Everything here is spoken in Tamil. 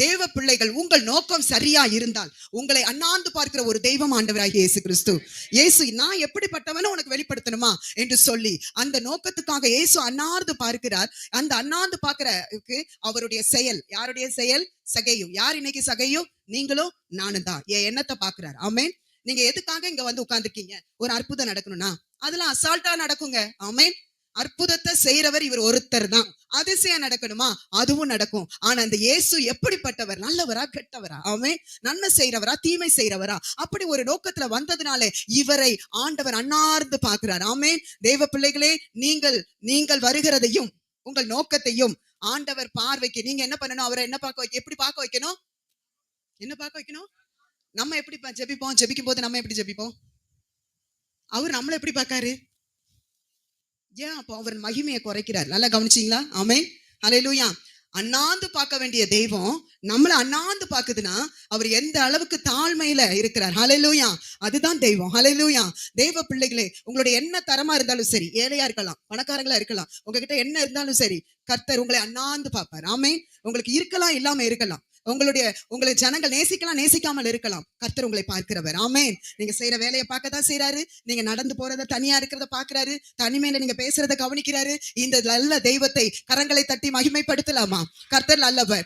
தேவ பிள்ளைகள், உங்கள் நோக்கம் சரியா இருந்தால் உங்களை அண்ணாந்து பார்க்கிற ஒரு தெய்வம் ஆண்டவராகிய இயேசு கிறிஸ்து. இயேசு நான் எப்படிப்பட்டவனோ உனக்கு வெளிப்படுத்தணுமா என்று சொல்லி அந்த நோக்கத்துக்காக இயேசு அண்ணாந்து பார்க்கிறார். அந்த அண்ணாந்து பார்க்கிறதுக்கு அவருடைய செயல், யாருடைய செயல்? சகையு. யார் இன்னைக்கு சகையு? நீங்களும் நானும் தான். என் எண்ணத்தை பார்க்கிறார். ஆமேன். நீங்க எதுக்காக இங்க வந்து உட்கார்ந்துருக்கீங்க? ஒரு அற்புதம் நடக்கணும்னா அதெல்லாம் அசால்ட்டா நடக்குங்க. ஆமேன். அற்புதத்தை செய்யறவர் இவர் ஒருத்தர் தான். அதிசயம் நடக்கணுமா? அதுவும் நடக்கும். ஆனா இந்த இயேசு எப்படிப்பட்டவர்? நல்லவரா கெட்டவரா? அவன் நன்மை செய்யறவரா தீமை செய்யறவரா? அப்படி ஒரு நோக்கத்துல வந்ததுனாலே இவரை ஆண்டவர் அண்ணார்ந்து பார்க்கிறார். ஆமேன். தேவ பிள்ளைகளே, நீங்கள் வருகிறதையும் உங்கள் நோக்கத்தையும் ஆண்டவர் பார்வைக்கு நீங்க என்ன பண்ணணும்? அவரை என்ன பார்க்க எப்படி பார்க்க வைக்கணும்? என்ன பார்க்க வைக்கணும்? நம்ம எப்படி ஜெபிப்போம்? ஜெபிக்கும் போது நம்ம எப்படி ஜெபிப்போம்? அவர் நம்மளை எப்படி பார்க்காரு? ஏன் அப்போ அவர் மகிமையை குறைக்கிறார்? நல்லா கவனிச்சீங்களா? ஆமென். ஹல்லேலூயா. அண்ணாந்து பார்க்க வேண்டிய தெய்வம் நம்மள அண்ணாந்து பார்க்குதுன்னா அவர் எந்த அளவுக்கு தாழ்மையில இருக்கிறார். ஹல்லேலூயா. அதுதான் தெய்வம். ஹல்லேலூயா. தேவ பிள்ளைகளே, உங்களுடைய என்ன தரமா இருந்தாலும் சரி, ஏழையா இருக்கலாம், பணக்காரங்களா இருக்கலாம், உங்ககிட்ட என்ன இருந்தாலும் சரி, கர்த்தர் உங்களை அண்ணாந்து பார்ப்பார். ஆமென். உங்களுக்கு இருக்கலாம், இல்லாம இருக்கலாம், உங்களை ஜனங்கள் நேசிக்கலாம், நேசிக்காமல் இருக்கலாம், கர்த்தர் உங்களை பார்க்கிறவர். ஆமென். நீங்க செய்யற வேலையை பார்க்கதான் செய்யறாரு. நீங்க நடந்து போறத, தனியா இருக்கிறத பாக்குறாரு. தனிமையில நீங்க பேசுறத கவனிக்கிறாரு. இந்த நல்ல தெய்வத்தை கரங்களை தட்டி மகிமைப்படுத்தலாமா? கர்த்தர் நல்லவர்.